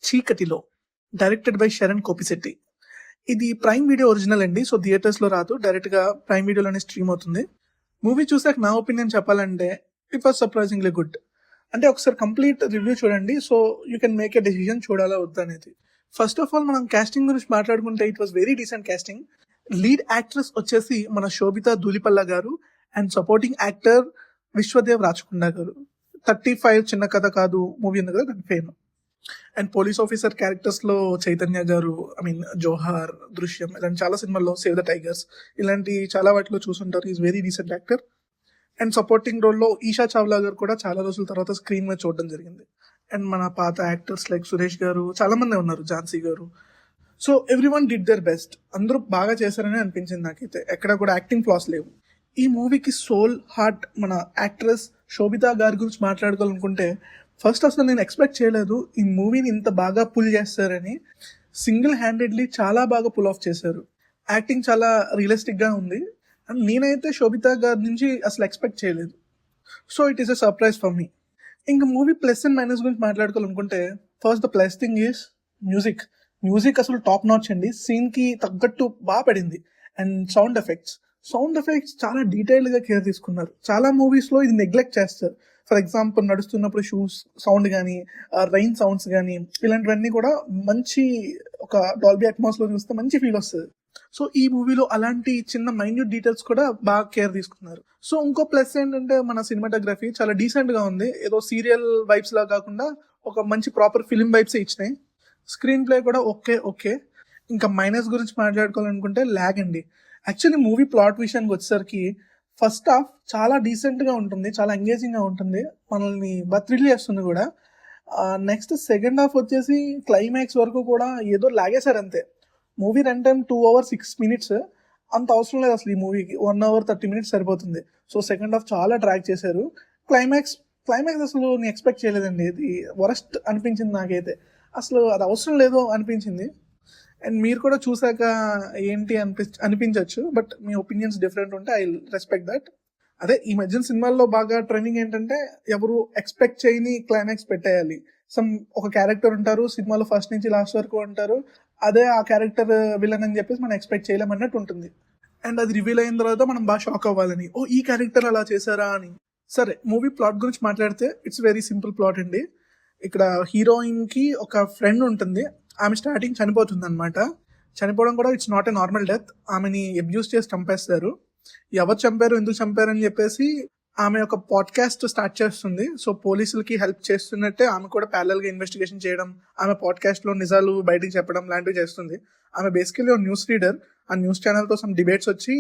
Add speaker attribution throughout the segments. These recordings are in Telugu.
Speaker 1: చీకటిలో డైరెక్టెడ్ బై శరణ్ కోపిశెట్టి. ఇది ప్రైమ్ వీడియో ఒరిజినల్ అండి. సో థియేటర్స్ లో రాదు, డైరెక్ట్ గా ప్రైమ్ వీడియోలోనే స్ట్రీమ్ అవుతుంది. మూవీ చూసాక నా ఒపీనియన్ చెప్పాలంటే ఇట్ వాస్ సర్ప్రైజింగ్లీ గుడ్. అంటే ఒకసారి కంప్లీట్ రివ్యూ చూడండి, so you can make a decision చూడాలా వద్దా అనేది. ఫస్ట్ ఆఫ్ ఆల్ మనం కాస్టింగ్ గురించి మాట్లాడుకుంటే it was very decent casting. Lead actress వచ్చేసి మన శోభితా ధూళిపల్ల గారు and supporting actor Vishwadev Rachakonda గారు. 35 చిన్న కథ కాదు మూవీ ఉంది కదా, దాని fame. And police officer characters లో చైతన్య గారు, జోహార్, దృశ్యం, ఇలాంటి చాలా సినిమాల్లో, సేవ్ ద టైగర్స్, ఇలాంటి చాలా వాటిలో చూసుంటారు. Is very decent actor. And supporting రోల్లో ఈషా చావ్లా గారు కూడా చాలా రోజుల తర్వాత స్క్రీన్ మీద చూడడం జరిగింది. అండ్ మన పాత యాక్టర్స్ లైక్ సురేష్ గారు, చాలా మంది ఉన్నారు, ఝాన్సీ గారు. So every one did there best. అందరూ బాగా చేశారని అనిపించింది నాకైతే. ఎక్కడ కూడా యాక్టింగ్ ఫ్లాస్ లేవు. ఈ మూవీకి సోల్ హార్ట్ మన యాక్ట్రెస్ శోభితా గారి గురించి మాట్లాడుకోవాలనుకుంటే, ఫస్ట్ అసలు నేను ఎక్స్పెక్ట్ చేయలేదు ఈ మూవీని ఇంత బాగా పుల్ చేస్తారని. సింగిల్ హ్యాండెడ్లీ చాలా బాగా పుల్ ఆఫ్ చేశారు. యాక్టింగ్ చాలా రియలిస్టిక్ గా ఉంది. అండ్ నేనైతే శోభితా గారి నుంచి అసలు ఎక్స్పెక్ట్ చేయలేదు. So it is a surprise for me. ఇంకా మూవీ ప్లస్ అండ్ మైనస్ గురించి మాట్లాడుకోవాలనుకుంటే, first the plus thing is music. Music అసలు టాప్ నాచ్ అండి. సీన్ కి తగ్గట్టు బాగా పడింది. అండ్ సౌండ్ ఎఫెక్ట్స్ చాలా డీటెయిల్ గా కేర్ తీసుకున్నారు. చాలా మూవీస్ లో ఇది నెగ్లెక్ట్ చేస్తారు. ఫర్ ఎగ్జాంపుల్ నడుస్తున్నప్పుడు షూస్ సౌండ్ కానీ, రైన్ సౌండ్స్ కానీ, ఇలాంటివన్నీ కూడా మంచి ఒక డాల్బీ అట్మాస్ లో చూస్తే మంచి ఫీల్ వస్తుంది. సో ఈ మూవీలో అలాంటి చిన్న మైన్యూట్ డీటెయిల్స్ కూడా బాగా కేర్ తీసుకున్నారు. సో ఇంకో ప్లస్ ఏంటంటే మన సినిమాటోగ్రఫీ చాలా డీసెంట్ గా ఉంది. ఏదో సీరియల్ వైబ్స్ లా కాకుండా ఒక మంచి ప్రాపర్ ఫిలిం వైబ్స్ ఇచ్చినాయి. స్క్రీన్ ప్లే కూడా ఓకే. ఇంకా మైనస్ గురించి మాట్లాడుకోవాలనుకుంటే ల్యాగ్ అండి. యాక్చువల్లీ మూవీ ప్లాట్ విషయానికి వచ్చేసరికి ఫస్ట్ హాఫ్ చాలా డీసెంట్ గా ఉంటుంది, చాలా ఎంగేజింగ్ గా ఉంటుంది, మనల్ని థ్రిల్ చేస్తుంది కూడా. నెక్స్ట్ సెకండ్ హాఫ్ వచ్చేసి క్లైమాక్స్ వరకు కూడా ఏదో లాగేశారు అంతే. Movie run time 2 hours 6 minutes. అంత అవసరం లేదు అసలు ఈ మూవీకి. 1 hour 30 minutes సరిపోతుంది. సో సెకండ్ హాఫ్ చాలా ట్రాక్ చేశారు. క్లైమాక్స్ అసలు నేను ఎక్స్పెక్ట్ చేయలేదండి. ఇది వరస్ట్ అనిపించింది నాకైతే. అసలు అది అవసరం లేదు అనిపించింది. అండ్ మీరు కూడా చూసాక ఏంటి అనిపించవచ్చు, బట్ మీ ఒపీనియన్స్ డిఫరెంట్ ఉంటే ఐ రెస్పెక్ట్ దట్. అదే ఈ మధ్యన సినిమాల్లో బాగా ట్రెండింగ్ ఏంటంటే ఎవరు ఎక్స్పెక్ట్ చేయని క్లైమాక్స్ పెట్టేయాలి. ఒక క్యారెక్టర్ ఉంటారు సినిమాలో, ఫస్ట్ నుంచి లాస్ట్ వరకు ఉంటారు, అదే ఆ క్యారెక్టర్ విలన్ అని చెప్పేసి మనం ఎక్స్పెక్ట్ చేయలేమన్నట్టు ఉంటుంది. అండ్ అది రివీల్ అయిన తర్వాత మనం బాగా షాక్ అవ్వాలని, ఓ ఈ క్యారెక్టర్ అలా చేశారా అని. సరే, మూవీ ప్లాట్ గురించి మాట్లాడితే ఇట్స్ వెరీ సింపుల్ ప్లాట్ అండి. ఇక్కడ హీరోయిన్ కి ఒక ఫ్రెండ్ ఉంటుంది. ఆమె స్టార్టింగ్ చనిపోతుంది అనమాట. చనిపోవడం కూడా it's not a normal death. ఆమెని అబ్యూస్ చేసి చంపేస్తారు. ఎవరు చంపారు, ఎందుకు చంపారు అని చెప్పేసి ఆమె ఒక పాడ్కాస్ట్ స్టార్ట్ చేస్తుంది. సో పోలీసులకి హెల్ప్ చేస్తున్నట్టే ఆమె కూడా ప్యారలల్ గా ఇన్వెస్టిగేషన్ చేయడం, ఆమె పాడ్కాస్ట్ లో నిజాలు బయటికి చెప్పడం లాంటివి చేస్తుంది. ఆమె బేసికలీ ఒక న్యూస్ రీడర్. ఆ న్యూస్ ఛానల్ తో సమ్ డిబేట్స్ వచ్చి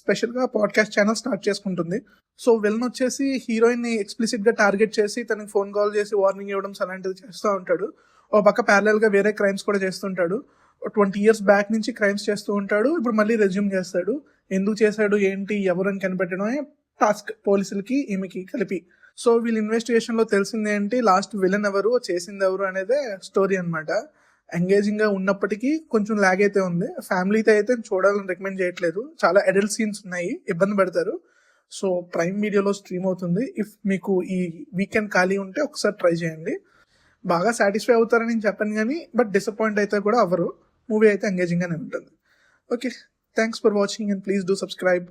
Speaker 1: స్పెషల్ గా పాడ్కాస్ట్ ఛానల్ స్టార్ట్ చేసుకుంటుంది. సో విలన్ వచ్చేసి హీరోయిన్ ని ఎక్స్ప్లిసిట్ గా టార్గెట్ చేసి తనకి ఫోన్ కాల్ చేసి వార్నింగ్ ఇవ్వడం అలాంటిది చేస్తూ ఉంటాడు. ఒక పక్క ప్యారలల్ గా వేరే క్రైమ్స్ కూడా చేస్తుంటాడు. 20 years బ్యాక్ నుంచి క్రైమ్స్ చేస్తూ ఉంటాడు. ఇప్పుడు మళ్ళీ రెజ్యూమ్ చేస్తాడు. ఎందుకు చేశాడు, ఏంటి, ఎవరని కనిపెట్టడమే టాస్క్ పోలీసులకి ఈమెకి కలిపి. సో వీళ్ళ ఇన్వెస్టిగేషన్ లో తెలిసింది ఏంటి, లాస్ట్ విలన్ ఎవరు, చేసింది ఎవరు అనేదే స్టోరీ అనమాట. ఎంగేజింగ్ గా ఉన్నప్పటికీ కొంచెం లాగ్ అయితే ఉంది. ఫ్యామిలీతో అయితే చూడాలని రికమెండ్ చేయట్లేదు. చాలా అడల్ట్ సీన్స్ ఉన్నాయి, ఇబ్బంది పడతారు. సో ప్రైమ్ వీడియోలో స్ట్రీమ్ అవుతుంది. ఇఫ్ మీకు ఈ వీకెండ్ ఖాళీ ఉంటే ఒకసారి ట్రై చేయండి. బాగా సాటిస్ఫై అవుతారని నేను చెప్పాను కానీ, బట్ డిసప్పాయింట్ అయితే కూడా అవ్వరు. మూవీ అయితే ఎంగేజింగ్ గానే ఉంటుంది. Okay, thanks for watching and please do subscribe.